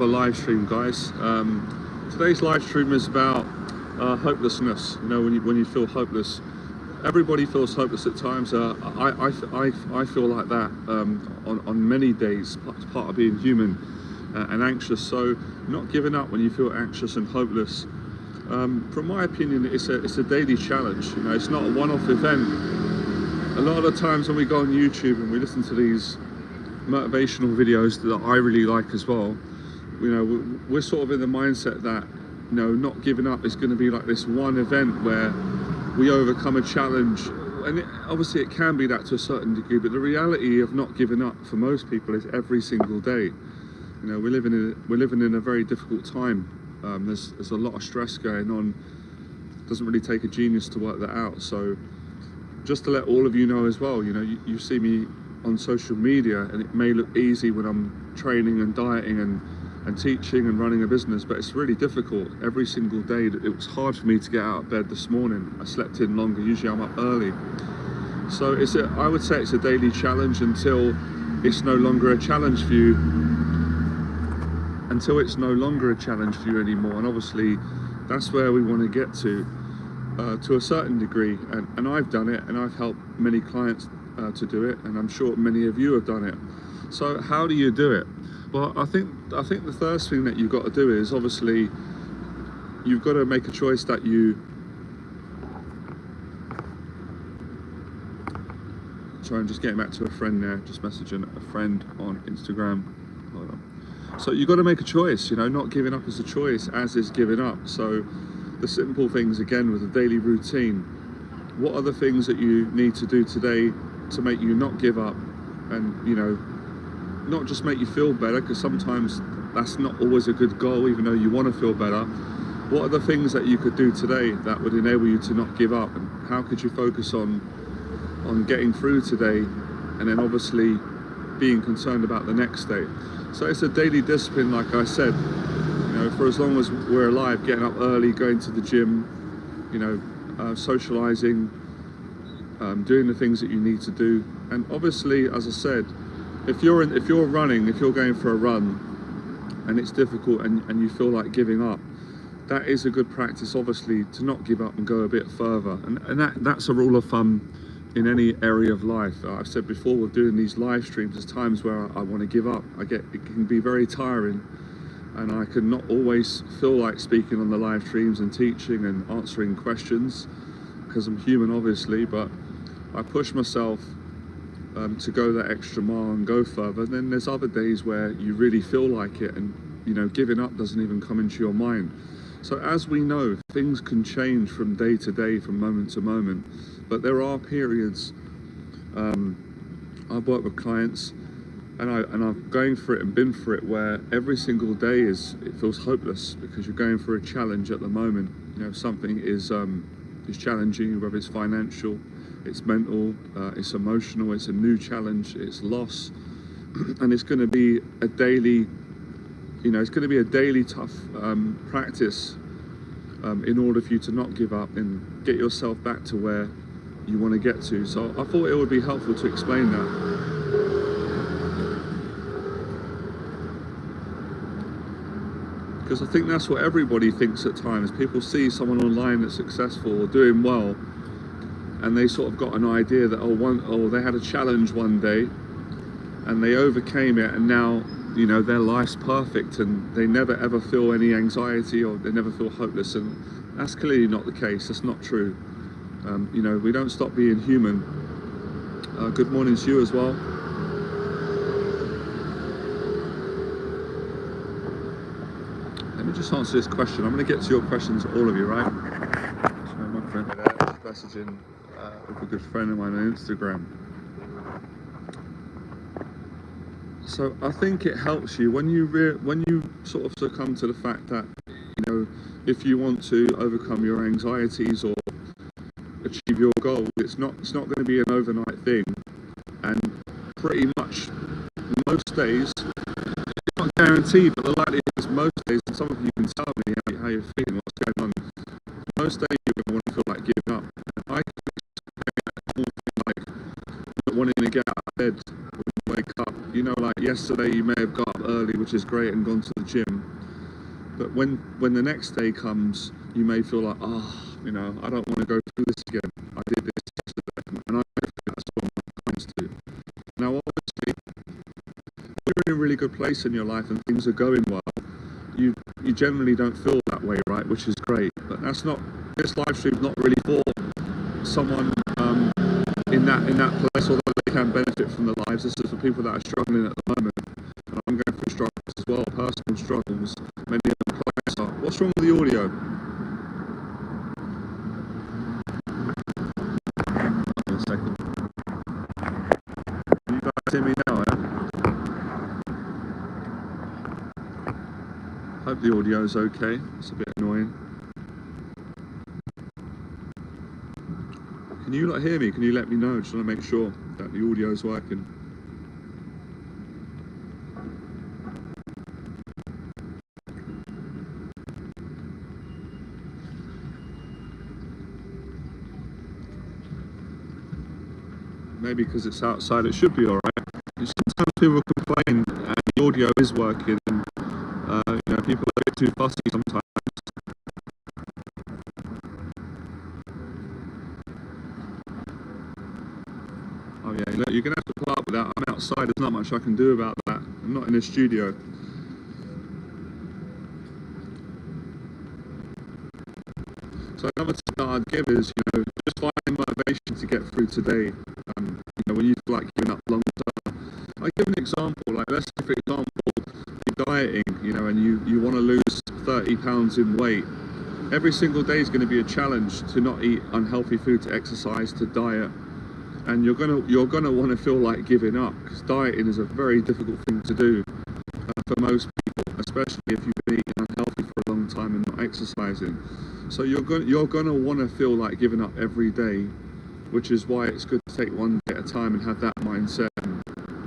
A live stream, guys. Today's live stream is about hopelessness. You know, when you feel hopeless, everybody feels hopeless at times. I feel like that on many days. It's part of being human and anxious. So not giving up when you feel anxious and hopeless. From my opinion, it's a daily challenge. You know, it's not a one-off event. A lot of the times when we go on YouTube and we listen to these motivational videos that I really like as well, you know, we're sort of in the mindset that, you know, not giving up is going to be like this one event where we overcome a challenge, and obviously it can be that to a certain degree, but the reality of not giving up for most people is every single day. You know, we're living in a very difficult time. There's a lot of stress going on. It doesn't really take a genius to work that out. So just to let all of you know as well, you know, you see me on social media and it may look easy when I'm training and dieting and teaching and running a business, but it's really difficult every single day. It was hard for me to get out of bed this morning. I slept in longer. Usually I'm up early. So I would say it's a daily challenge until it's no longer a challenge for you. Until it's no longer a challenge for you anymore. And obviously that's where we want to get to a certain degree. And I've done it, and I've helped many clients to do it, and I'm sure many of you have done it. So how do you do it? Well, I think the first thing that you've got to do is, obviously, you've got to make a choice that sorry, I'm just getting back to a friend there, just messaging a friend on Instagram. Hold on. So you've got to make a choice, you know, not giving up is a choice, as is giving up. So the simple things, again, with a daily routine, what are the things that you need to do today to make you not give up, and, you know, not just make you feel better, because sometimes that's not always a good goal, even though you want to feel better. What are the things that you could do today that would enable you to not give up, and how could you focus on getting through today, and then obviously being concerned about the next day? So it's a daily discipline, like I said, you know, for as long as we're alive, getting up early, going to the gym, you know, socializing, doing the things that you need to do. And obviously, as I said, if you're running, if you're going for a run and it's difficult and you feel like giving up, that is a good practice, obviously, to not give up and go a bit further. And that's a rule of thumb in any area of life. I've said before, we're doing these live streams, there's times where I want to give up. It can be very tiring, and I can not always feel like speaking on the live streams and teaching and answering questions, because I'm human, obviously, but I push myself to go that extra mile and go further. And then there's other days where you really feel like it, and, you know, giving up doesn't even come into your mind. So as we know, things can change from day to day, from moment to moment, but there are periods. I've worked with clients, and I'm going through it and been through it, where every single day it feels hopeless, because you're going through a challenge at the moment. You know, something is challenging, whether it's financial, it's mental, it's emotional, it's a new challenge, it's loss, and it's going to be a daily, you know, it's going to be a daily tough practice in order for you to not give up and get yourself back to where you want to get to. So I thought it would be helpful to explain that. Because I think that's what everybody thinks at times. People see someone online that's successful or doing well, and they sort of got an idea that they had a challenge one day and they overcame it, and now, you know, their life's perfect and they never ever feel any anxiety, or they never feel hopeless. And that's clearly not the case. That's not true. You know, we don't stop being human. Good morning to you as well. Let me just answer this question. I'm going to get to your questions, all of you, right? So my friend there is messaging with a good friend of mine on Instagram. So I think it helps you when you sort of succumb to the fact that, you know, if you want to overcome your anxieties or achieve your goal, it's not going to be an overnight thing. And pretty much most days, it's not guaranteed, but the likelihood is most days, and some of you can tell me how you're feeling, what's going on. Most days you're going to want to feel like giving up. And I can like not wanting to get out of bed when you wake up. You know, like yesterday you may have got up early, which is great, and gone to the gym. But when the next day comes, you may feel like, oh, you know, I don't want to go through this again. I did this yesterday, and I think that's what my clients do. Now, obviously, if you're in a really good place in your life and things are going well, you generally don't feel that way, right? Which is great. But that's not, this live stream's not really for someone in that place, although they can benefit from the lives. This is for people that are struggling at the moment. And I'm going through struggles as well, personal struggles. Many of my clients are. What's wrong with the audio? Hold on a second. Can you guys hear me now, yeah? Hope the audio is okay. It's a bit annoying. Can you hear me? Can you let me know? Just want to make sure that the audio is working. Maybe because it's outside it should be alright. Sometimes people complain and the audio is working and you know, people are a bit too fussy sometimes. Oh yeah, look, you're going to have to put up with that. I'm outside, there's not much I can do about that. I'm not in a studio. So another tip that I'd give is, you know, just finding motivation to get through today. You know, when you feel like giving up long term. I give an example, like let's say for example, you're dieting, you know, and you want to lose 30 pounds in weight. Every single day is going to be a challenge to not eat unhealthy food, to exercise, to diet. And you're gonna want to feel like giving up, because dieting is a very difficult thing to do for most people, especially if you've been eating unhealthy for a long time and not exercising. So you're gonna want to feel like giving up every day, which is why it's good to take one day at a time and have that mindset. And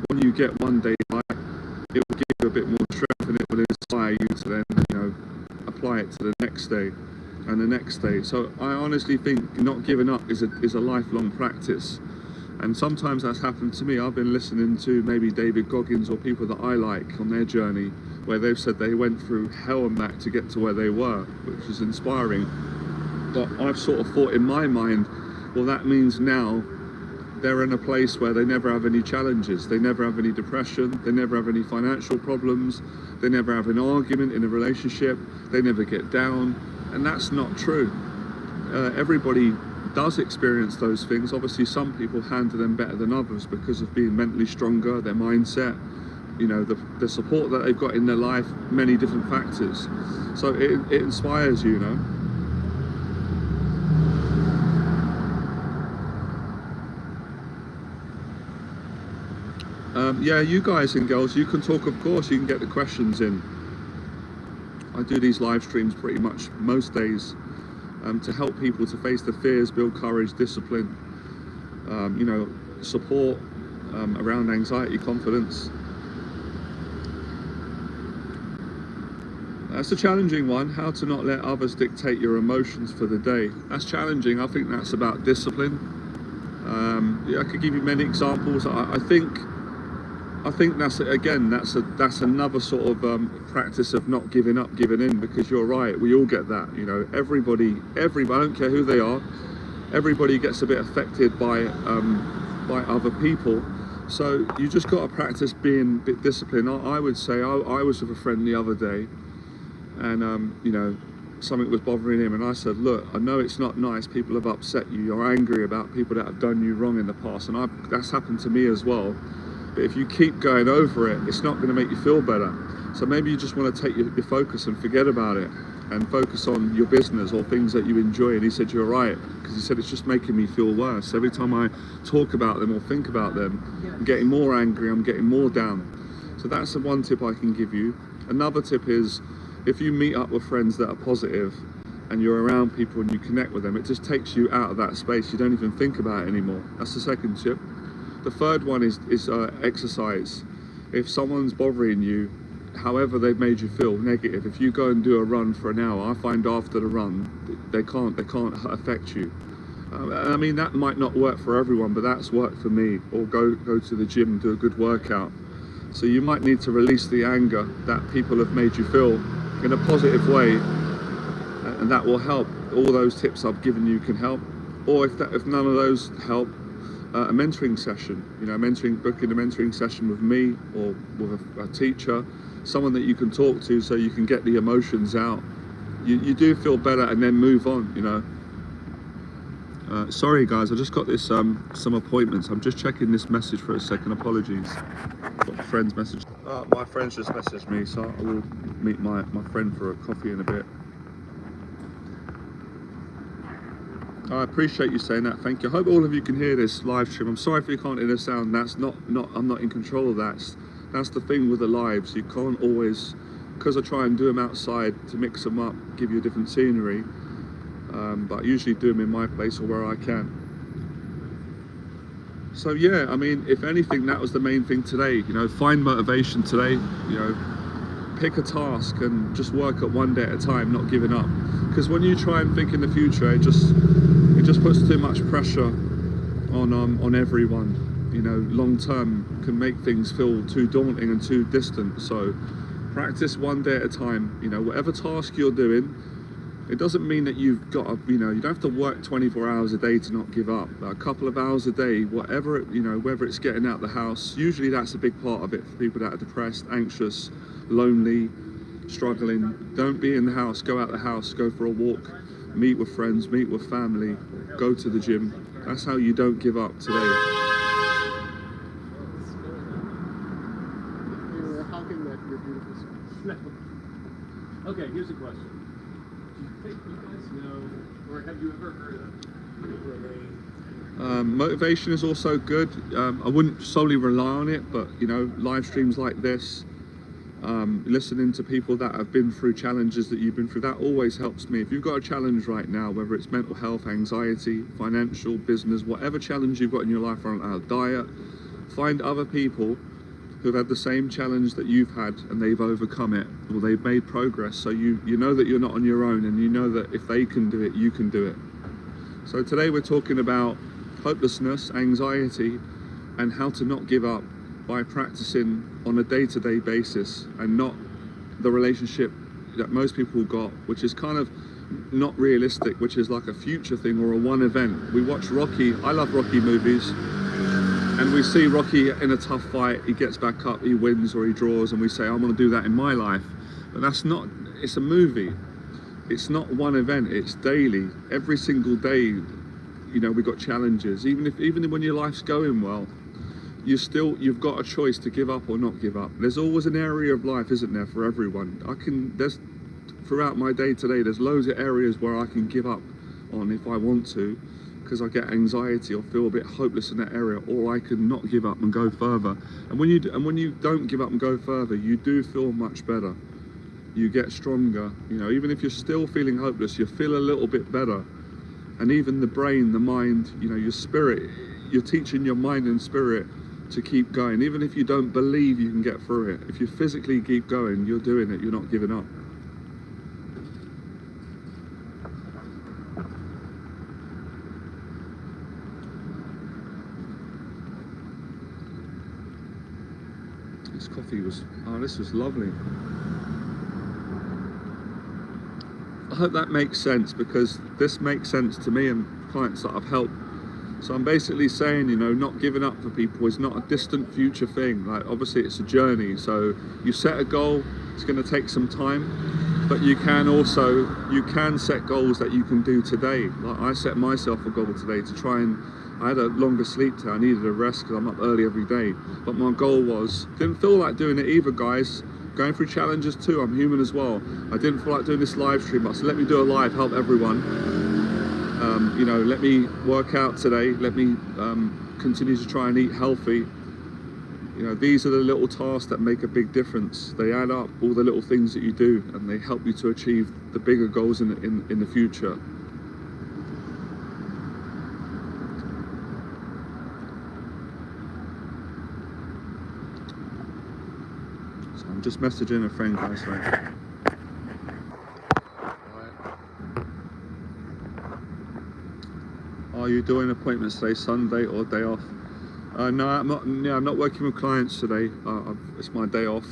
when you get one day right, it will give you a bit more strength and it will inspire you to then, you know, apply it to the next day and the next day. So I honestly think not giving up is a lifelong practice. And sometimes that's happened to me. I've been listening to maybe David Goggins or people that I like on their journey, where they've said they went through hell and back to get to where they were, which is inspiring. But I've sort of thought in my mind, well, that means now they're in a place where they never have any challenges, they never have any depression, they never have any financial problems, they never have an argument in a relationship, they never get down. And that's not true. Everybody does experience those things. Obviously some people handle them better than others because of being mentally stronger, their mindset, you know, the support that they've got in their life, many different factors. So it inspires you, you know. Yeah, you guys and girls, you can talk, of course, you can get the questions in. I do these live streams pretty much most days to help people to face the fears, build courage, discipline, you know, support around anxiety, confidence. That's a challenging one, how to not let others dictate your emotions for the day. That's challenging. I think that's about discipline. Yeah, I could give you many examples. I think that's, again, that's another sort of practice of not giving up, giving in, because you're right, we all get that, you know, everybody, I don't care who they are, everybody gets a bit affected by other people. So you just got to practice being a bit disciplined. I would say, I was with a friend the other day, and you know, something was bothering him, and I said, look, I know it's not nice, people have upset you, you're angry about people that have done you wrong in the past, and that's happened to me as well. But if you keep going over it, it's not going to make you feel better. So maybe you just want to take your focus and forget about it and focus on your business or things that you enjoy. And he said, you're right, because he said, it's just making me feel worse. Every time I talk about them or think about them, I'm getting more angry, I'm getting more down. So that's the one tip I can give you. Another tip is, if you meet up with friends that are positive and you're around people and you connect with them, it just takes you out of that space. You don't even think about it anymore. That's the second tip. The third one is exercise. If someone's bothering you, however they've made you feel negative, if you go and do a run for an hour, I find after the run, they can't affect you. I mean, that might not work for everyone, but that's worked for me. Or go to the gym and do a good workout. So you might need to release the anger that people have made you feel in a positive way, and that will help. All those tips I've given you can help. Or if none of those help, a mentoring session, booking a mentoring session with me or with a teacher, someone that you can talk to so you can get the emotions out. You do feel better and then move on, Sorry guys, I just got this some appointments. I'm just checking this message for a second. Apologies. Got a friend's message. My friend's just messaged me, so I will meet my friend for a coffee in a bit. I appreciate you saying that. Thank you. I hope all of you can hear this live stream. I'm sorry if you can't hear the sound. That's I'm not in control of that. That's the thing with the lives. You can't always, because I try and do them outside to mix them up, give you a different scenery. But I usually do them in my place or where I can. So yeah, I mean, if anything, that was the main thing today. Find motivation today. Pick a task and just work at one day at a time, not giving up. Because when you try and think in the future, it just puts too much pressure on everyone. Long term can make things feel too daunting and too distant. So practice one day at a time. Whatever task you're doing, it doesn't mean that you've got to, you don't have to work 24 hours a day to not give up. A couple of hours a day, whatever, whether it's getting out the house, usually that's a big part of it for people that are depressed, anxious, lonely, struggling. Don't be in the house, go out the house, go for a walk, meet with friends, meet with family, go to the gym. That's how you don't give up today. Okay, here's a question. Do you guys know, or have you ever heard of motivation is also good. I wouldn't solely rely on it, but live streams like this, listening to people that have been through challenges that you've been through, that always helps me. If you've got a challenge right now, whether it's mental health, anxiety, financial, business, whatever challenge you've got in your life, or on a diet, find other people who've had the same challenge that you've had and they've overcome it, or they've made progress, so you know that you're not on your own, and you know that if they can do it, you can do it. So today we're talking about hopelessness, anxiety, and how to not give up by practicing on a day-to-day basis, and not the relationship that most people got, which is kind of not realistic, which is like a future thing or a one event. We watch Rocky. I love Rocky movies. And we see Rocky in a tough fight, he gets back up, he wins or he draws, and we say, I want to do that in my life. But that's not, it's a movie. It's not one event, it's daily. Every single day, we've got challenges. Even when your life's going well, you've got a choice to give up or not give up. There's always an area of life, isn't there, for everyone? Throughout my day today, there's loads of areas where I can give up on if I want to, because I get anxiety or feel a bit hopeless in that area, or I can not give up and go further. And when you don't give up and go further, you do feel much better. You get stronger. Even if you're still feeling hopeless, you feel a little bit better. And even the brain, the mind, your spirit, you're teaching your mind and spirit to keep going. Even if you don't believe you can get through it, if you physically keep going, you're doing it, you're not giving up. This coffee this was lovely. I hope that makes sense, because this makes sense to me and clients that I've helped. So I'm basically saying, not giving up for people is not a distant future thing. Like, obviously it's a journey. So you set a goal, it's going to take some time, but you can set goals that you can do today. Like, I set myself a goal today to try and, I had a longer sleep today, I needed a rest because I'm up early every day. But my goal didn't feel like doing it either, guys. Going through challenges too, I'm human as well. I didn't feel like doing this live stream, but so let me do a live, help everyone. Let me work out today, let me continue to try and eat healthy. These are the little tasks that make a big difference. They add up, all the little things that you do, and they help you to achieve the bigger goals in the future. So I'm just messaging a friend, guys. Right? Are you doing appointments today, Sunday or day off? No, I'm not. Yeah, I'm not working with clients today. It's my day off.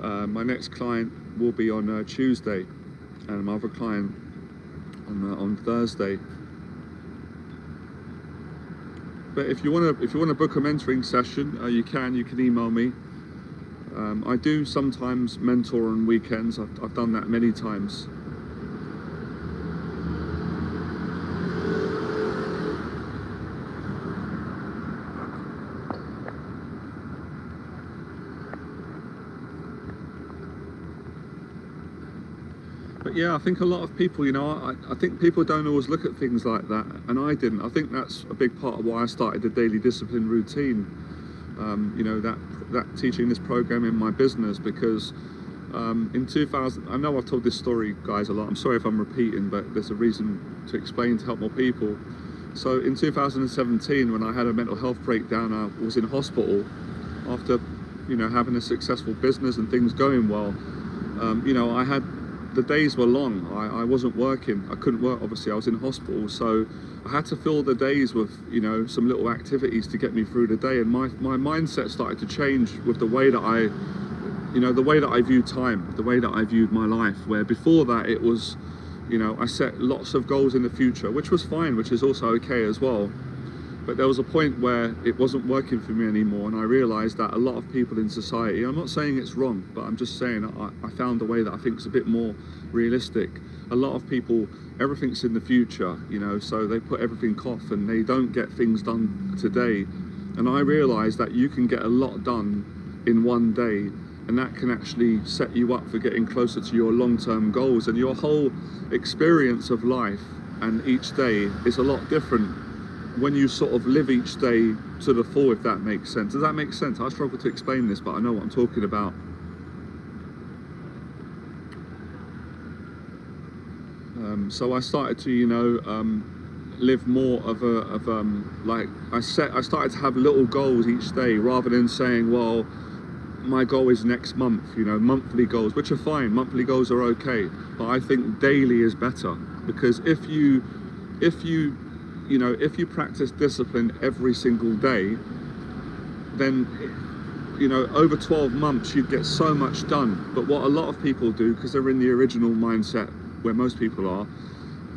My next client will be on Tuesday, and my other client on Thursday. But if you want to book a mentoring session, you can email me. I do sometimes mentor on weekends. I've done that many times. But yeah, I think a lot of people, I think people don't always look at things like that, and I didn't. I think that's a big part of why I started the daily discipline routine. That teaching this program in my business, because in 2000, I know I've told this story, guys, a lot. I'm sorry if I'm repeating, but there's a reason to explain to help more people. So in 2017, when I had a mental health breakdown, I was in hospital after, having a successful business and things going well. The days were long. I wasn't working. I couldn't work, obviously. I was in hospital, so I had to fill the days with, some little activities to get me through the day. And my mindset started to change with the way that the way that I viewed time, the way that I viewed my life. Where before that, it was, I set lots of goals in the future, which was fine, which is also okay as well. But there was a point where it wasn't working for me anymore, and I realized that a lot of people in society, I'm not saying it's wrong, but I'm just saying I found a way that I think is a bit more realistic. A lot of people, everything's in the future, so they put everything off and they don't get things done today. And I realized that you can get a lot done in one day, and that can actually set you up for getting closer to your long-term goals. And your whole experience of life and each day is a lot different when you sort of live each day to the full, if that makes sense. Does that make sense? I struggle to explain this, but I know what I'm talking about. So I started to, live more of I started to have little goals each day, rather than saying, well, my goal is next month, monthly goals, which are fine. Monthly goals are okay, but I think daily is better, because if you practice discipline every single day, then, over 12 months, you'd get so much done. But what a lot of people do, because they're in the original mindset where most people are,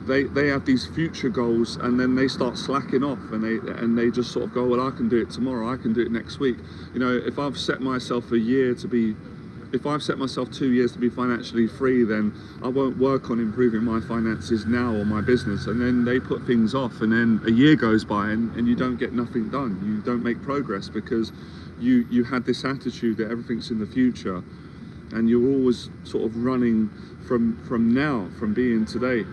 they have these future goals, and then they start slacking off, and they just sort of go, well, I can do it tomorrow, I can do it next week. If I've set myself 2 years to be financially free, then I won't work on improving my finances now or my business. And then they put things off, and then a year goes by and you don't get nothing done. You don't make progress because you had this attitude that everything's in the future, and you're always sort of running from now, from being today.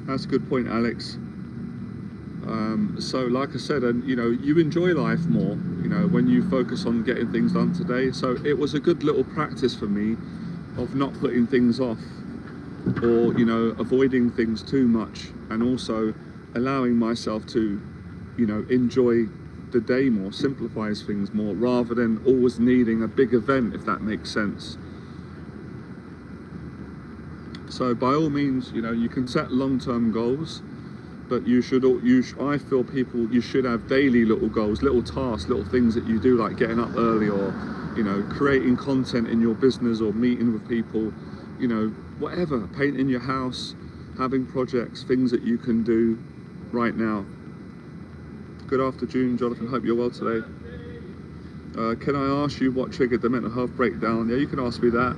That's a good point, Alex. So like I said, and you enjoy life more, when you focus on getting things done today. So it was a good little practice for me of not putting things off, or avoiding things too much, and also allowing myself to enjoy the day more, simplifies things more, rather than always needing a big event, if that makes sense. So by all means, you can set long-term goals, but I feel you should have daily little goals, little tasks, little things that you do, like getting up early, or creating content in your business, or meeting with people, whatever, painting your house, having projects, things that you can do right now. Good afternoon, Jonathan. Hope you're well today. Can I ask you what triggered the mental health breakdown? Yeah, you can ask me that.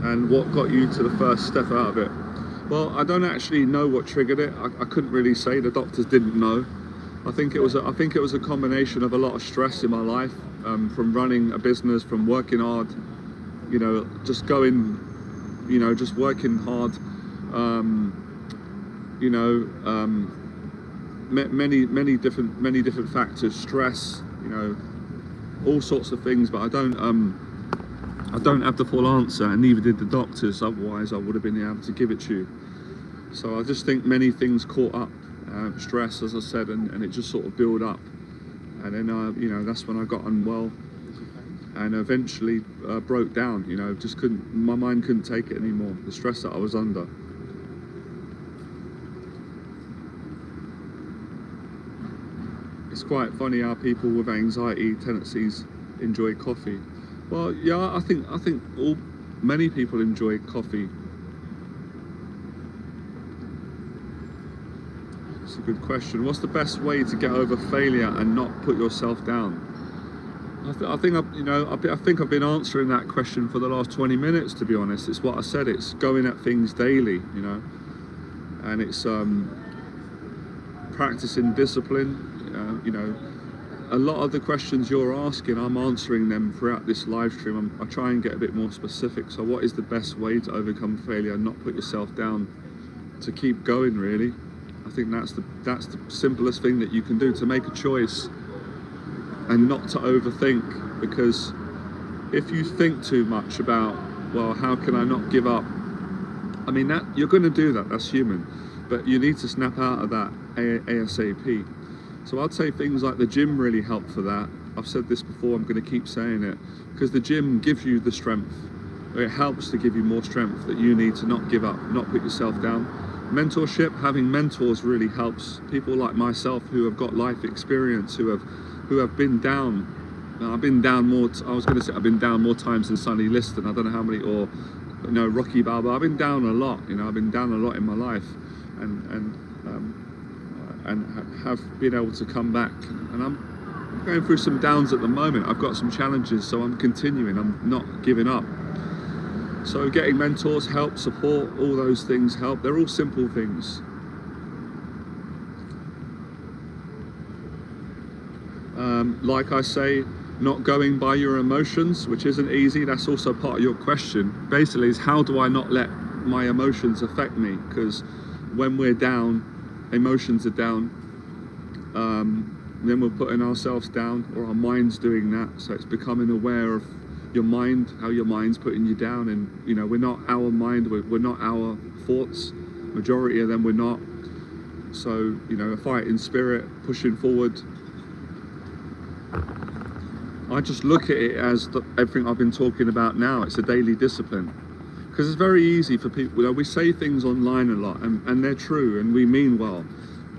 And what got you to the first step out of it? Well, I don't actually know what triggered it. I couldn't really say. The doctors didn't know. I think it was a combination of a lot of stress in my life, from running a business, from working hard, just working hard, many different factors, stress, all sorts of things. But I don't have the full answer, and neither did the doctors, otherwise I would have been able to give it to you. So I just think many things caught up, stress, as I said, and it just sort of built up. And then you know, that's when I got unwell and eventually broke down. You know, just couldn't, my mind couldn't take it anymore, the stress that I was under. It's quite funny how people with anxiety tendencies enjoy coffee. Well, yeah, I think many people enjoy coffee. It's a good question. What's the best way to get over failure and not put yourself down? I think I've been answering that question for the last 20 minutes, to be honest. It's what I said. It's going at things daily, you know, and it's practicing discipline. You know, a lot of the questions you're asking, I'm answering them throughout this live stream. I try and get a bit more specific. So what is the best way to overcome failure and not put yourself down, to keep going, really? I think that's the simplest thing that you can do, to make a choice and not to overthink. Because if you think too much about, well, how can I not give up? I mean, that you're going to do that, that's human, but you need to snap out of that ASAP. So I'd say things like the gym really help for that. I've said this before, I'm going to keep saying it, because the gym gives you the strength. It helps to give you more strength that you need to not give up, not put yourself down. Mentorship, having mentors really helps. People like myself who have got life experience, who have been down. I've been down more. I've been down more times than Sonny Liston. I don't know how many, or you know, Rocky Balboa. I've been down a lot. You know, I've been down a lot in my life, and have been able to come back. And I'm going through some downs at the moment. I've got some challenges, so I'm continuing. I'm not giving up. So getting mentors help, support, all those things help. They're all simple things. Like I say, not going by your emotions, which isn't easy. That's also part of your question. Basically, is how do I not let my emotions affect me? Because when we're down, emotions are down, then we're putting ourselves down, or our mind's doing that. So it's becoming aware of your mind, how your mind's putting you down. And you know, we're not our mind, we're not our thoughts. Majority of them we're not. So, you know, a fight in spirit, pushing forward. I just look at it as everything I've been talking about now. It's a daily discipline, because it's very easy for people, you know, we say things online a lot, and they're true and we mean well,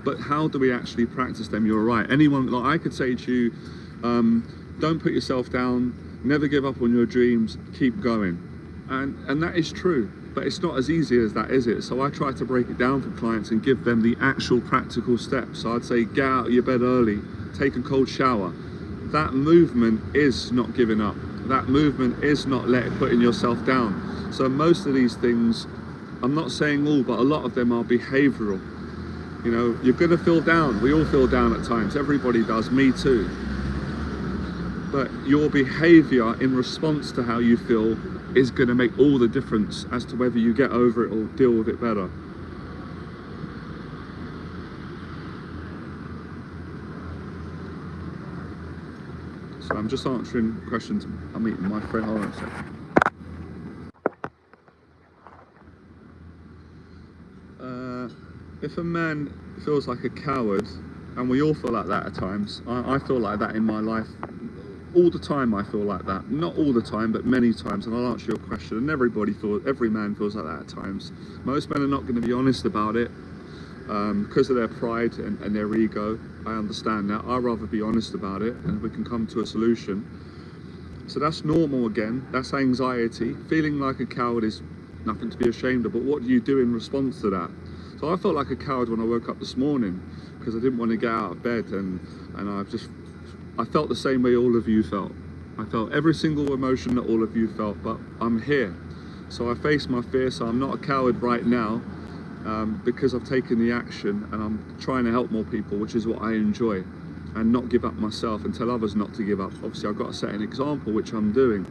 but how do we actually practice them? You're right. Anyone, like I could say to you, don't put yourself down, never give up on your dreams, keep going, and that is true, but it's not as easy as that, is it? So I try to break it down for clients and give them the actual practical steps. So I'd say, get out of your bed early, take a cold shower. That movement is not giving up. That movement is not putting yourself down. So most of these things, I'm not saying all, but a lot of them are behavioral. You know, you're going to feel down. We all feel down at times. Everybody does, me too. But your behavior in response to how you feel is going to make all the difference as to whether you get over it or deal with it better. So I'm just answering questions. I'm meeting my friend. Hold on a second. If a man feels like a coward, and we all feel like that at times, I feel like that in my life all the time. I feel like that, not all the time, but many times. And I'll answer your question. And every man feels like that at times. Most men are not going to be honest about it because of their pride and their ego. I understand that. I'd rather be honest about it, and we can come to a solution. So that's normal again. That's anxiety. Feeling like a coward is nothing to be ashamed of, but what do you do in response to that? So I felt like a coward when I woke up this morning, because I didn't want to get out of bed, and I felt the same way all of you felt. I felt every single emotion that all of you felt, but I'm here. So I face my fear, so I'm not a coward right now, because I've taken the action and I'm trying to help more people, which is what I enjoy, and not give up myself and tell others not to give up. Obviously I've got to set an example, which I'm doing.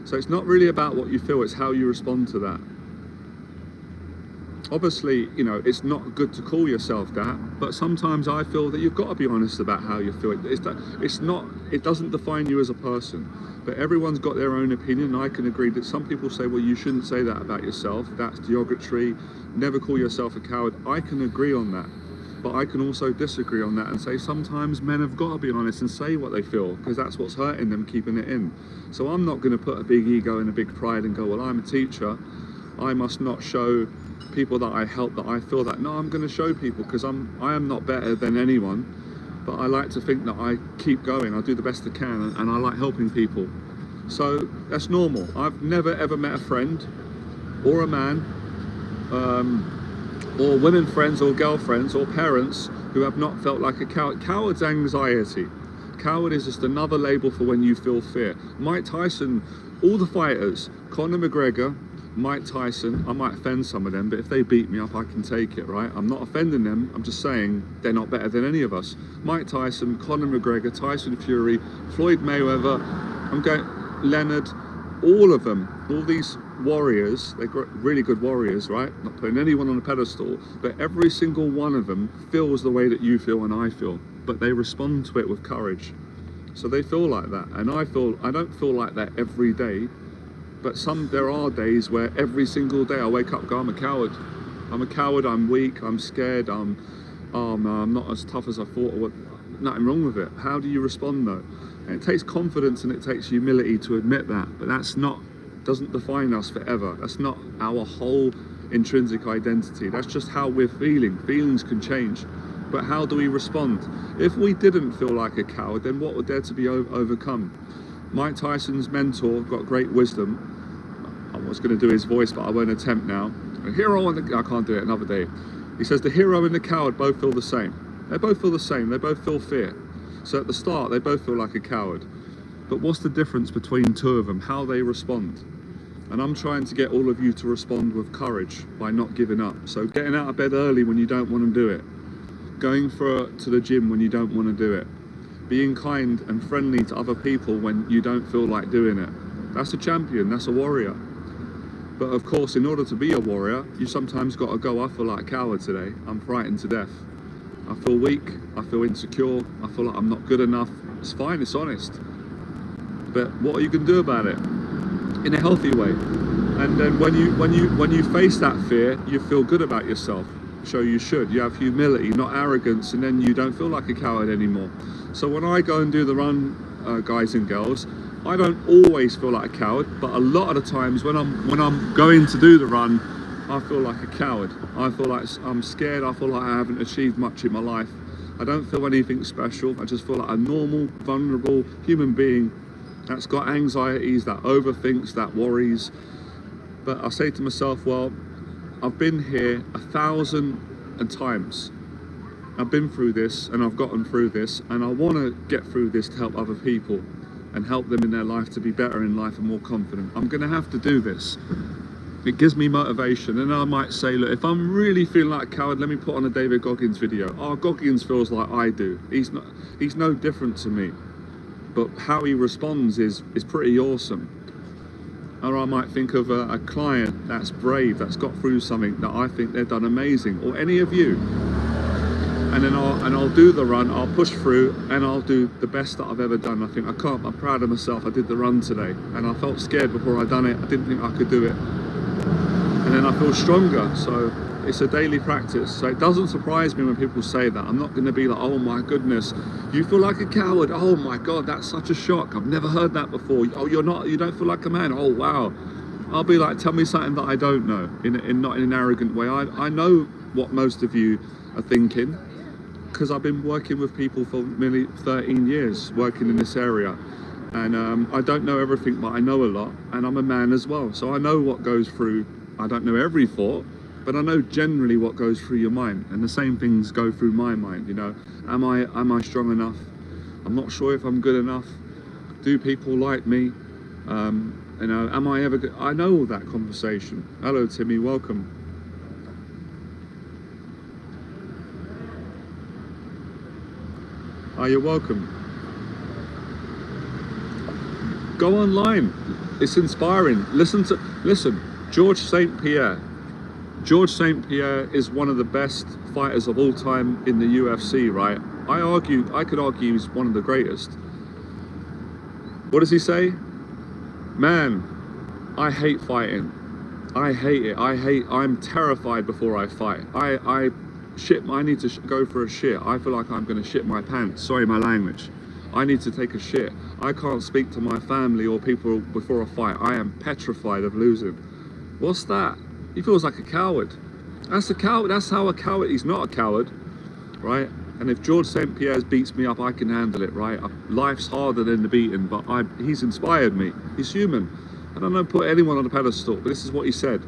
So it's not really about what you feel, it's how you respond to that. Obviously, you know, it's not good to call yourself that, but sometimes I feel that you've got to be honest about how you feel. It doesn't define you as a person, but everyone's got their own opinion. And I can agree that some people say, well, you shouldn't say that about yourself. That's derogatory. Never call yourself a coward. I can agree on that. But I can also disagree on that and say sometimes men have got to be honest and say what they feel, because that's what's hurting them, keeping it in. So I'm not going to put a big ego and a big pride and go, well, I'm a teacher, I must not show people that I help that I feel that. No, I'm going to show people, because I am not better than anyone, but I like to think that I keep going, I do the best I can, and I like helping people. So that's normal. I've never ever met a friend or a man, or women friends or girlfriends or parents who have not felt like a coward. Coward's anxiety. Coward is just another label for when you feel fear. Mike Tyson, all the fighters, Conor McGregor, Mike Tyson, I might offend some of them, but if they beat me up, I can take it, right? I'm not offending them, I'm just saying they're not better than any of us. Mike Tyson, Conor McGregor, Tyson Fury, Floyd Mayweather, Leonard, all of them, all these warriors, they're really good warriors, right? Not putting anyone on a pedestal, but every single one of them feels the way that you feel and I feel, but they respond to it with courage. So they feel like that, and I don't feel like that every day, but there are days where every single day I wake up and go, I'm a coward. I'm a coward, I'm weak, I'm scared, I'm not as tough as I thought. Nothing wrong with it. How do you respond though? And it takes confidence and it takes humility to admit that, but doesn't define us forever. That's not our whole intrinsic identity. That's just how we're feeling. Feelings can change, but how do we respond? If we didn't feel like a coward, then what would there to be overcome? Mike Tyson's mentor got great wisdom. I was going to do his voice, but I won't attempt now. A hero and I can't do it another day. He says the hero and the coward both feel the same. They both feel the same. They both feel fear. So at the start, they both feel like a coward. But what's the difference between two of them? How they respond. And I'm trying to get all of you to respond with courage by not giving up. So getting out of bed early when you don't want to do it. Going to the gym when you don't want to do it. Being kind and friendly to other people when you don't feel like doing it. That's a champion, that's a warrior. But of course, in order to be a warrior, you sometimes got to go, I feel like a coward today. I'm frightened to death. I feel weak, I feel insecure, I feel like I'm not good enough. It's fine, it's honest. But what are you going to do about it? In a healthy way. And then when you face that fear, you feel good about yourself. So you should. You have humility, not arrogance, and then you don't feel like a coward anymore. So when I go and do the run, guys and girls, I don't always feel like a coward, but a lot of the times when I'm going to do the run, I feel like a coward. I feel like I'm scared. I feel like I haven't achieved much in my life. I don't feel anything special. I just feel like a normal, vulnerable human being that's got anxieties, that overthinks, that worries. But I say to myself, well, I've been here 1,000 times. I've been through this and I've gotten through this, and I want to get through this to help other people and help them in their life to be better in life and more confident. I'm going to have to do this. It gives me motivation, and I might say, look, if I'm really feeling like a coward, let me put on a David Goggins video. Oh, Goggins feels like I do. He's no different to me, but how he responds is pretty awesome. Or I might think of a client that's brave, that's got through something that I think they've done amazing, or any of you. And then I'll do the run, I'll push through, and I'll do the best that I've ever done. I think I'm proud of myself. I did the run today, and I felt scared before I'd done it. I didn't think I could do it. And then I feel stronger. So it's a daily practice. So it doesn't surprise me when people say that. I'm not going to be like, oh my goodness, you feel like a coward. Oh my God, that's such a shock. I've never heard that before. Oh, you don't feel like a man. Oh wow. I'll be like, tell me something that I don't know, not in an arrogant way. I know what most of you are thinking, because I've been working with people for nearly 13 years, working in this area. And I don't know everything, but I know a lot, and I'm a man as well. So I know what goes through, I don't know every thought, but I know generally what goes through your mind. And the same things go through my mind, you know. Am I strong enough? I'm not sure if I'm good enough. Do people like me? You know, am I ever good? I know all that conversation. Hello, Timmy, welcome. You're welcome. Go online. It's inspiring. Listen, George St. Pierre. George St. Pierre is one of the best fighters of all time in the UFC, right? I could argue he's one of the greatest. What does he say? Man, I hate fighting. I hate it. I'm terrified before I fight. I need to go for a shit. I feel like I'm going to shit my pants. Sorry, my language. I need to take a shit. I can't speak to my family or people before a fight. I am petrified of losing. What's that? He feels like a coward. That's a coward. That's how a coward. He's not a coward, right? And if George St. Pierre beats me up, I can handle it, right? Life's harder than the beating, but he's inspired me. He's human. I don't know, put anyone on a pedestal, but this is what he said.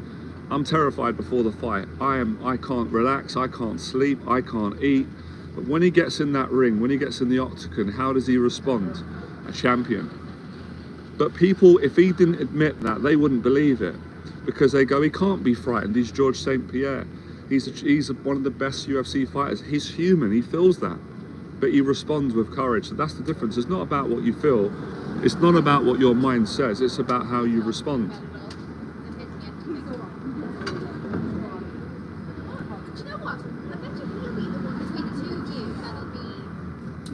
I'm terrified before the fight. I can't relax, I can't sleep, I can't eat. But when he gets in that ring, when he gets in the octagon, how does he respond? A champion. But people, if he didn't admit that, they wouldn't believe it. Because they go, he can't be frightened, he's George St. Pierre. He's one of the best UFC fighters. He's human, he feels that. But he responds with courage. So that's the difference. It's not about what you feel. It's not about what your mind says. It's about how you respond. Do you know what? I bet you he'll be the one between the two of you that'll be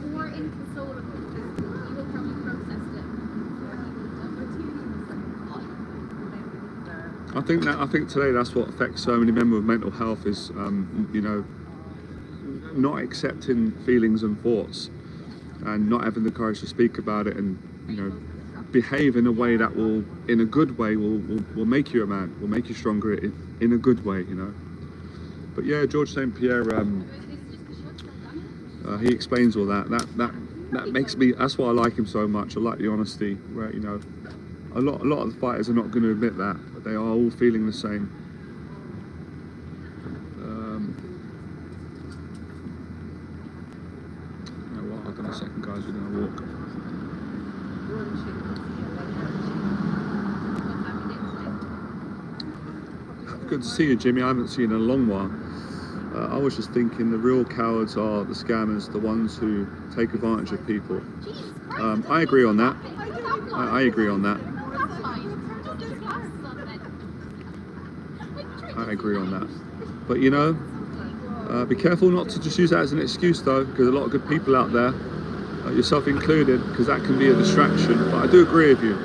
more inconsolable. You will probably process it. I think today that's what affects so many men with mental health is, you know, not accepting feelings and thoughts, and not having the courage to speak about it, and you know, behave in a way that will, in a good way, will make you a man, will make you stronger in a good way, you know. But yeah, George St. Pierre, he explains all that. That makes me. That's why I like him so much. I like the honesty. Where you know, a lot of the fighters are not going to admit that, but they are all feeling the same. You know what? Hold on a second, guys. We're going to walk. Good to see you, Jimmy. I haven't seen you in a long while. I was just thinking the real cowards are the scammers, the ones who take advantage of people. I agree on that. I agree on that. I agree on that. But you know, be careful not to just use that as an excuse though, because a lot of good people out there, yourself included, because that can be a distraction. But I do agree with you.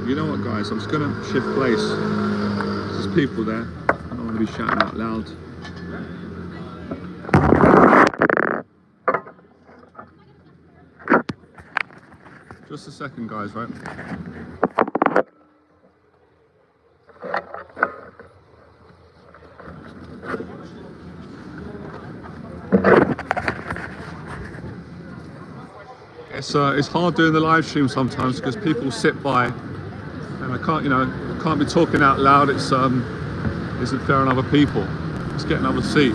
You know what, guys? I'm just going to shift place. There's people there. I don't want to be shouting out loud. Just a second, guys, right? It's hard doing the live stream sometimes because people sit by. And I can't, you know, can't be talking out loud. It's isn't fair on other people. Let's get another seat.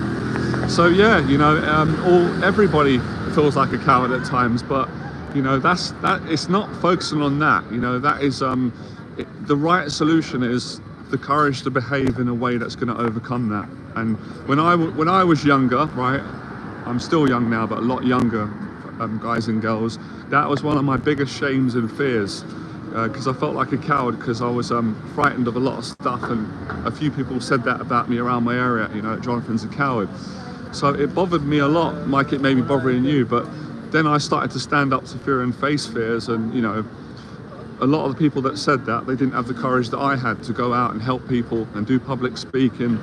So yeah, you know, everybody feels like a coward at times, but you know, that it's not focusing on that. You know, that is the right solution is the courage to behave in a way that's going to overcome that. And when I was younger, right, I'm still young now, but a lot younger, guys and girls, that was one of my biggest shames and fears. Because I felt like a coward because I was frightened of a lot of stuff, and a few people said that about me around my area, you know, Jonathan's a coward. So it bothered me a lot, like it may be bothering you, but then I started to stand up to fear and face fears, and you know, a lot of the people that said that, they didn't have the courage that I had to go out and help people and do public speaking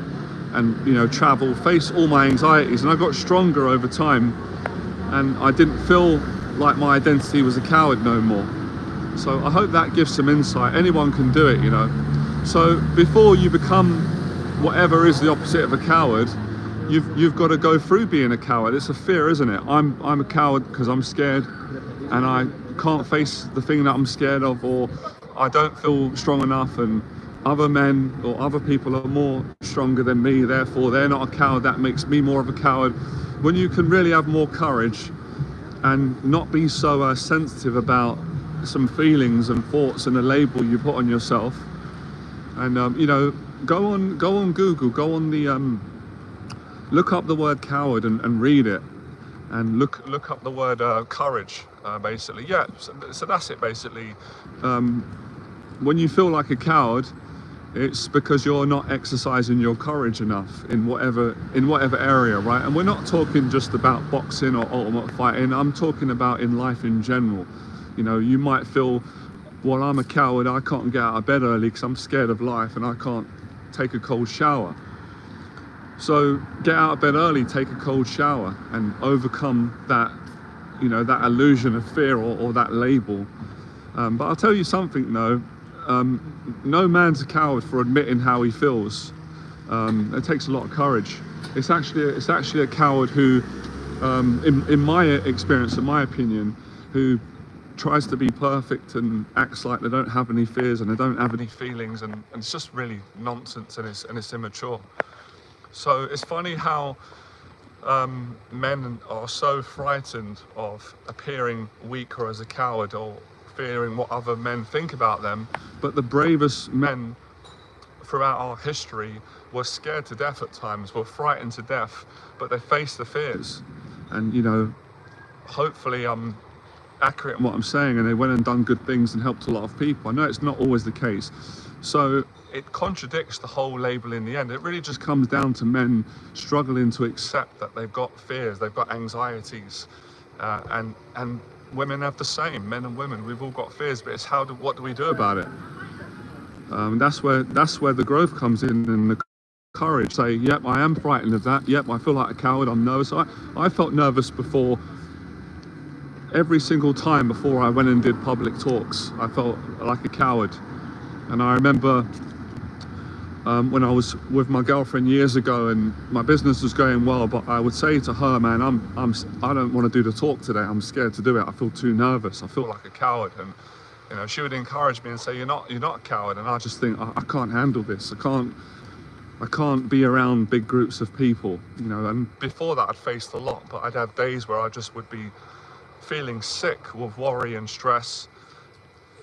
and, you know, travel, face all my anxieties, and I got stronger over time, and I didn't feel like my identity was a coward no more. So I hope that gives some insight. Anyone can do it, you know. So before you become whatever is the opposite of a coward, you've got to go through being a coward. It's a fear, isn't it? I'm a coward because I'm scared and I can't face the thing that I'm scared of, or I don't feel strong enough, and other men or other people are more stronger than me, therefore they're not a coward. That makes me more of a coward. When you can really have more courage and not be so sensitive about some feelings and thoughts and a label you put on yourself, and you know, go on Google, go on the look up the word coward and read it, and look up the word courage, basically. Yeah, so that's it basically. When you feel like a coward, it's because you're not exercising your courage enough in whatever area, right? And we're not talking just about boxing or ultimate fighting. I'm talking about in life in general. You know, you might feel well, I'm a coward, I can't get out of bed early because I'm scared of life and I can't take a cold shower. So get out of bed early, take a cold shower, and overcome that, you know, that illusion of fear or that label. But I'll tell you something though, no man's a coward for admitting how he feels. It takes a lot of courage. It's actually a coward who, in my experience, in my opinion, who tries to be perfect and acts like they don't have any fears and they don't have any feelings, and it's just really nonsense, and it's immature. So it's funny how men are so frightened of appearing weak or as a coward or fearing what other men think about them, but the bravest men throughout our history were scared to death at times, were frightened to death, but they faced the fears. And you know, hopefully I'm accurate in what I'm saying, and they went and done good things and helped a lot of people. I know it's not always the case, so it contradicts the whole label in the end. It really just comes down to men struggling to accept that they've got fears, they've got anxieties, and women have the same. Men and women, we've all got fears, but it's what do we do about it? That's where the growth comes in, and the courage. Say, yep, I am frightened of that. Yep, I feel like a coward. I'm nervous. I felt nervous before. Every single time before I went and did public talks, I felt like a coward. And I remember when I was with my girlfriend years ago, and my business was going well, but I would say to her, man, I don't want to do the talk today. I'm scared to do it. I feel too nervous. I feel like a coward. And you know, she would encourage me and say, you're not a coward. And I just think, I can't handle this. I can't be around big groups of people, you know. And before that, I'd faced a lot, but I'd have days where I just would be feeling sick with worry and stress,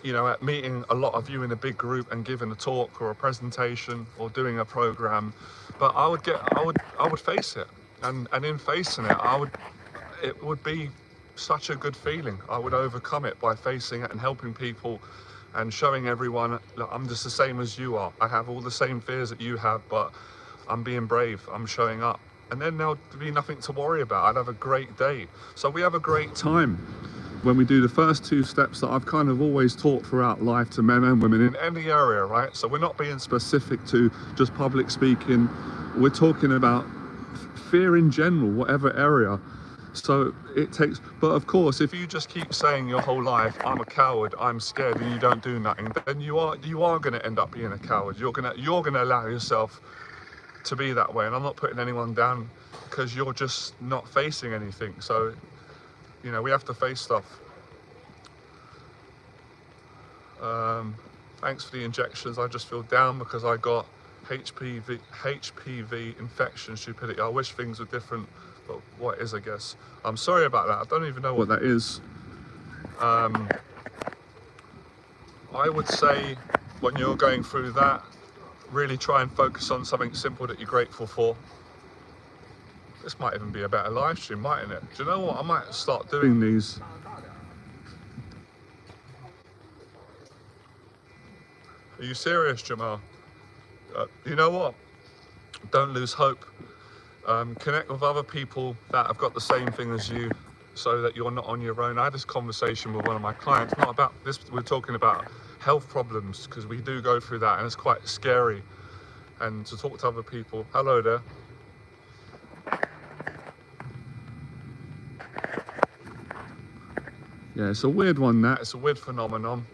you know, at meeting a lot of you in a big group and giving a talk or a presentation or doing a program. But I would face it, and in facing it, it would be such a good feeling. I would overcome it by facing it and helping people and showing everyone, look, I'm just the same as you are. I have all the same fears that you have, but I'm being brave, I'm showing up. And then there'll be nothing to worry about. I'd have a great day. So we have a great time when we do the first two steps that I've kind of always taught throughout life to men and women in any area, right? So we're not being specific to just public speaking. We're talking about fear in general, whatever area. So it takes, but of course, if you just keep saying your whole life, I'm a coward, I'm scared, and you don't do nothing, then you are going to end up being a coward. You're going to allow yourself to be that way. And I'm not putting anyone down because you're just not facing anything. So, you know, we have to face stuff. Thanks for the injections. I just feel down because I got HPV infection, stupidity. I wish things were different, but what is, I guess. I'm sorry about that. I don't even know what that is. I would say when you're going through that, really try and focus on something simple that you're grateful for. This might even be a better live stream, mightn't it? Do you know what? I might start doing these. Are you serious, Jamal? You know what? Don't lose hope. Connect with other people that have got the same thing as you, so that you're not on your own. I had this conversation with one of my clients, not about this, we're talking about health problems, because we do go through that and it's quite scary. And to talk to other people. Hello there. Yeah, it's a weird one, that. It's a weird phenomenon.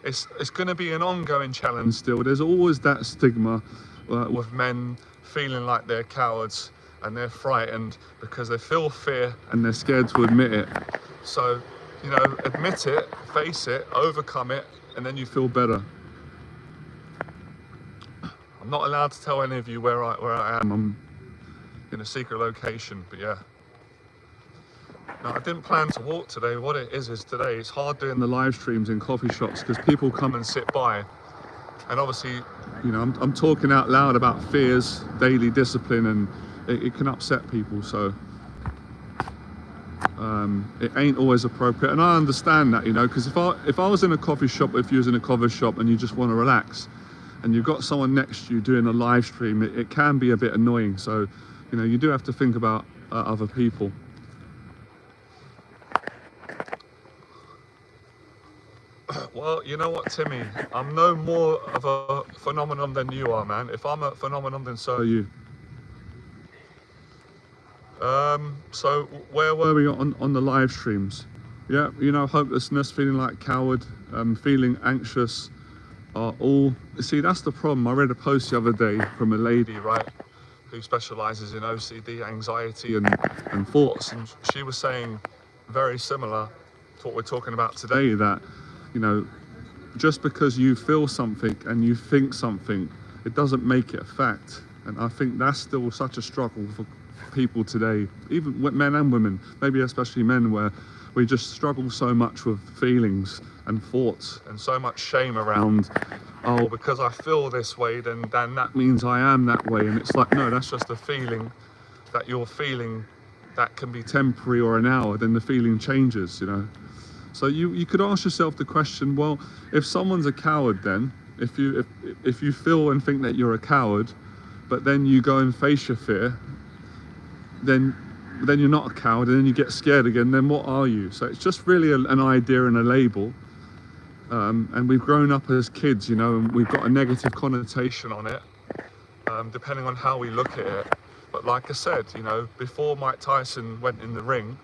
It's going to be an ongoing challenge still. There's always that stigma with men feeling like they're cowards and they're frightened because they feel fear and they're scared to admit it. So, you know, admit it, face it, overcome it, and then you feel better. I'm not allowed to tell any of you where I am. I'm in a secret location, but yeah. Now, I didn't plan to walk today. What it is today, it's hard doing the live streams in coffee shops because people come and sit by. And obviously, you know, I'm talking out loud about fears, daily discipline, and it can upset people. So it ain't always appropriate. And I understand that, you know, because if I was in a coffee shop, if you was in a coffee shop and you just want to relax, and you've got someone next to you doing a live stream, it can be a bit annoying. So, you know, you do have to think about other people. Well, you know what, Timmy? I'm no more of a phenomenon than you are, man. If I'm a phenomenon, then so are you. So where were we on the live streams? Yeah, you know, hopelessness, feeling like a coward, feeling anxious, are all... See, that's the problem. I read a post the other day from a lady, right, who specialises in OCD, anxiety and thoughts, and she was saying very similar to what we're talking about today, that, you know, just because you feel something and you think something, it doesn't make it a fact. And I think that's still such a struggle for people today, even men and women, maybe especially men, where we just struggle so much with feelings and thoughts and so much shame around, oh, because I feel this way, then that means I am that way. And it's like, no, that's just a feeling that you're feeling that can be temporary or an hour, then the feeling changes, you know. So you could ask yourself the question, well, if someone's a coward, then if you feel and think that you're a coward, but then you go and face your fear, then you're not a coward, and then you get scared again, then what are you? So it's just really an idea and a label, and we've grown up as kids, you know, and we've got a negative connotation on it, depending on how we look at it. But like I said, you know, before Mike Tyson went in the ring,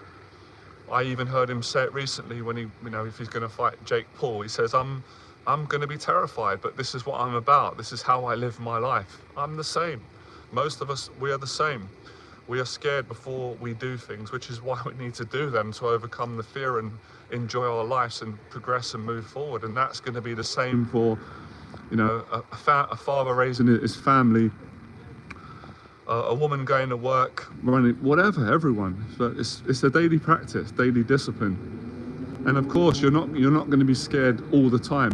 I even heard him say it recently when he, you know, if he's going to fight Jake Paul, he says, I'm going to be terrified, but this is what I'm about. This is how I live my life. I'm the same. Most of us, we are the same. We are scared before we do things, which is why we need to do them, to overcome the fear and enjoy our lives and progress and move forward. And that's going to be the same for, you know, a father raising his family, a woman going to work, running, whatever, everyone. But it's a daily practice, daily discipline. And of course, you're not going to be scared all the time.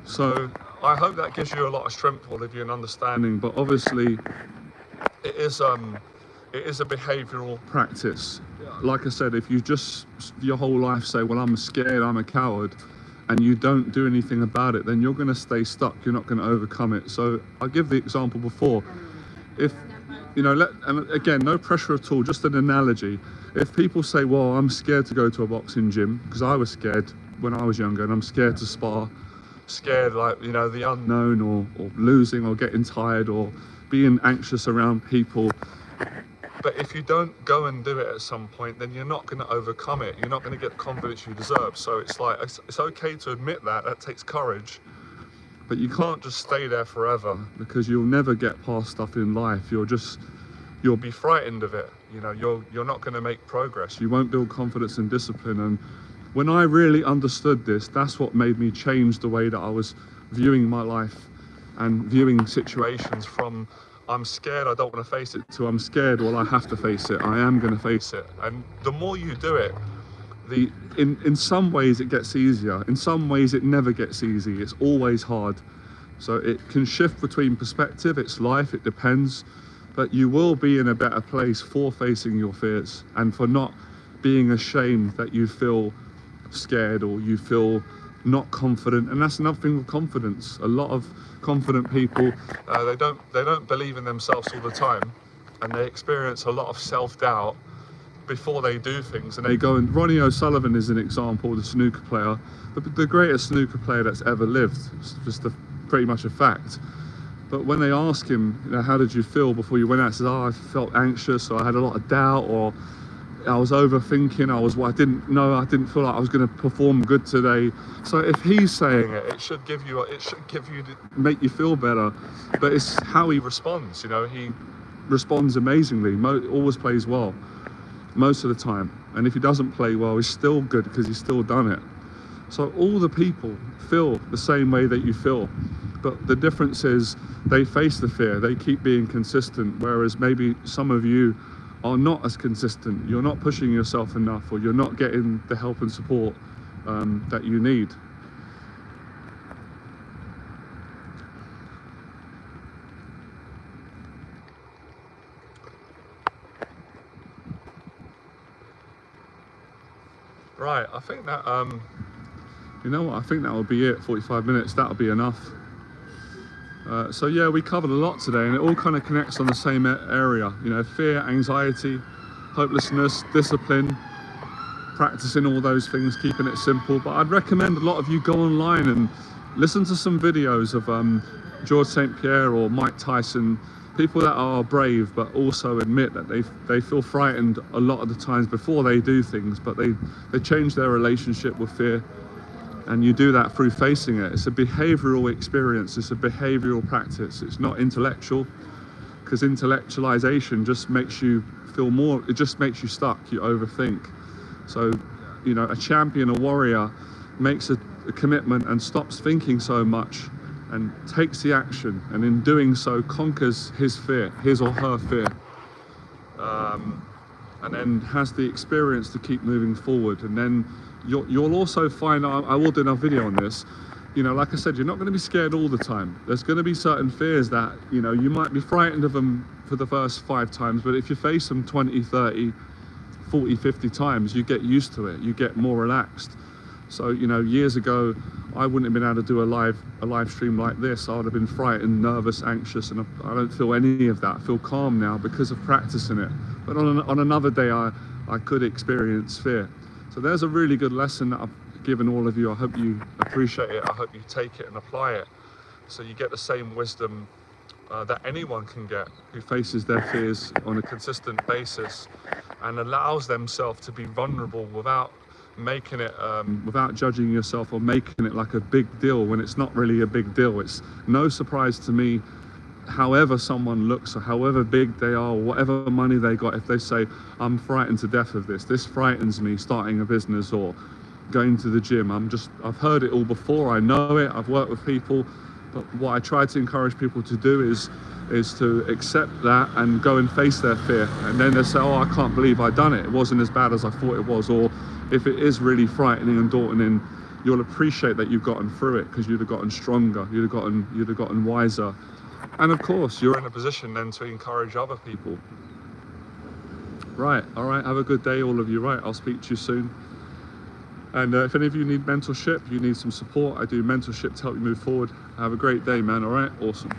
So I hope that gives you a lot of strength, all of you, and understanding. But obviously, it is a behavioural practice. Like I said, if you just your whole life say, well, I'm scared, I'm a coward, and you don't do anything about it, then you're going to stay stuck. You're not going to overcome it. So I give the example before. If, you know, and again, no pressure at all, just an analogy. If people say, well, I'm scared to go to a boxing gym, because I was scared when I was younger, and I'm scared to spar, scared, like, you know, the unknown, or losing, or getting tired, or being anxious around people. But if you don't go and do it at some point, then you're not going to overcome it. You're not going to get the confidence you deserve. So it's like, it's okay to admit that takes courage. But you can't just stay there forever, because you'll never get past stuff in life. You'll be frightened of it. You know, you're not going to make progress. You won't build confidence and discipline. And when I really understood this, that's what made me change the way that I was viewing my life and viewing situations, from I'm scared, I don't want to face it, to I'm scared, well, I have to face it. I am going to face it. And the more you do it, in some ways it gets easier. In some ways it never gets easy. It's always hard. So it can shift between perspective. It's life. It depends. But you will be in a better place for facing your fears, and for not being ashamed that you feel scared or you feel not confident. And that's another thing with confidence. A lot of confident people, they don't believe in themselves all the time, and they experience a lot of self-doubt before they do things, and they go, and Ronnie O'Sullivan is an example, the snooker player, the greatest snooker player that's ever lived. It's just pretty much a fact. But when they ask him, you know, how did you feel before you went out, he says, oh, I felt anxious, or I had a lot of doubt, or I was overthinking, I didn't feel like I was going to perform good today. So if he's saying it, it should make you feel better. But it's how he responds. You know, he responds amazingly, always plays well most of the time. And if he doesn't play well, he's still good, because he's still done it. So all the people feel the same way that you feel, but the difference is they face the fear, they keep being consistent, whereas maybe some of you are not as consistent. You're not pushing yourself enough, or you're not getting the help and support that you need. Right, I think that, you know what, I think that will be it, 45 minutes, that'll be enough. So yeah, we covered a lot today, and it all kind of connects on the same area, you know, fear, anxiety, hopelessness, discipline, practicing all those things, keeping it simple. But I'd recommend a lot of you go online and listen to some videos of George St. Pierre or Mike Tyson, people that are brave but also admit that they feel frightened a lot of the times before they do things, but they change their relationship with fear. And you do that through facing it. It's a behavioral experience, it's a behavioral practice, it's not intellectual, because intellectualization just makes you feel more, it just makes you stuck, you overthink. So, you know, a champion, a warrior, makes a commitment and stops thinking so much and takes the action, and in doing so conquers his fear, his or her fear, and then has the experience to keep moving forward. And then you'll also find, I will do another video on this, you know, like I said, you're not going to be scared all the time. There's going to be certain fears that, you know, you might be frightened of them for the first 5 times, but if you face them 20, 30, 40, 50 times, you get used to it, you get more relaxed. So, you know, years ago, I wouldn't have been able to do a live stream like this. I would have been frightened, nervous, anxious, and I don't feel any of that. I feel calm now because of practicing it. But on another day, I could experience fear. So there's a really good lesson that I've given all of you. I hope you appreciate it. I hope you take it and apply it, so you get the same wisdom that anyone can get who faces their fears on a consistent basis and allows themselves to be vulnerable without making it, without judging yourself or making it like a big deal when it's not really a big deal. It's no surprise to me, however someone looks or however big they are or whatever money they got, if they say, I'm frightened to death of this frightens me, starting a business or going to the gym. I've heard it all before, I know it, I've worked with people, but what I try to encourage people to do is to accept that and go and face their fear. And then they say, oh, I can't believe I done it. It wasn't as bad as I thought it was. Or if it is really frightening and daunting, you'll appreciate that you've gotten through it, because you'd have gotten stronger, you'd have gotten wiser. And of course, you're in a position then to encourage other people. Right, all right, have a good day, all of you. Right, I'll speak to you soon. And if any of you need mentorship, you need some support, I do mentorship to help you move forward. Have a great day, man, all right? Awesome.